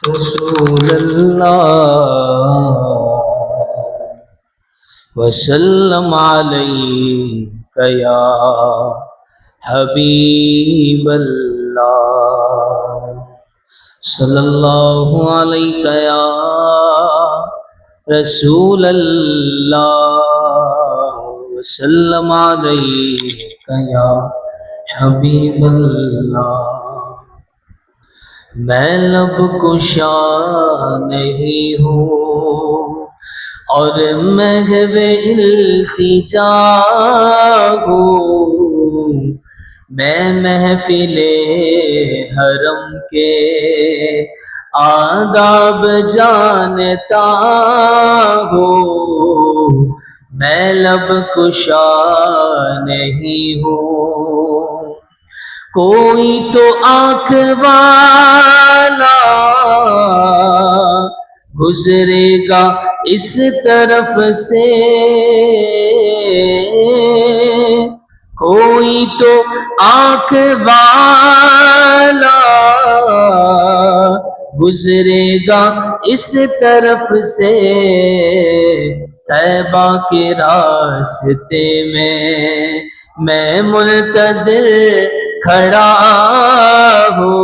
رسول اللہ وسلم علیک یا حبیب اللہ صلی اللہ علیک یا رسول اللہ وسلم علیک یا حبیب اللہ میں لب کشا نہیں ہوں اور محو التجا ہوں میں محفل حرم کے آداب جانتا ہوں میں لب کشا نہیں ہوں کوئی تو آنکھ والا گزرے گا اس طرف سے کوئی تو آنکھ والا گزرے گا اس طرف سے طیبہ کے راستے میں منتظر کھڑا ہو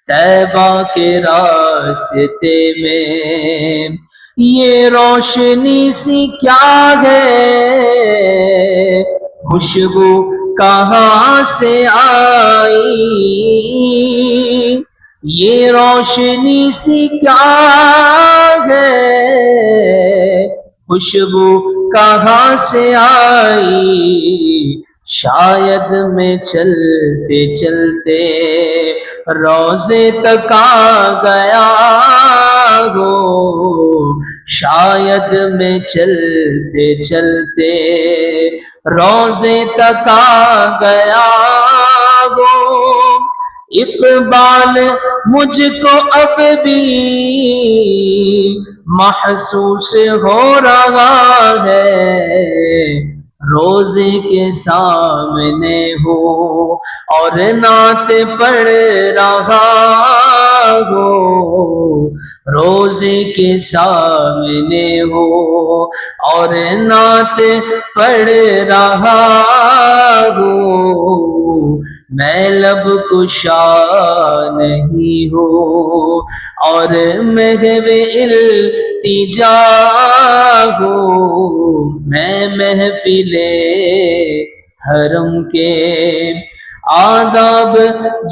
طیبہ کے راستے میں یہ روشنی سی کیا ہے خوشبو کہاں سے آئی یہ روشنی سی کیا ہے خوشبو کہاں سے آئی شاید میں چلتے چلتے روضے تک آ گیا ہو شاید میں چلتے چلتے روضے تک آ گیا ہو اقبال مجھ کو اب بھی محسوس ہو رہا ہے روزے کے سامنے ہو اور نعت پڑھ رہا ہو روزے کے سامنے ہو اور نعت پڑھ رہا ہو میں لب کشا نہیں ہوں اور محو التجا ہوں میں محفل حرم کے آداب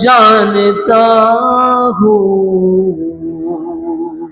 جانتا ہوں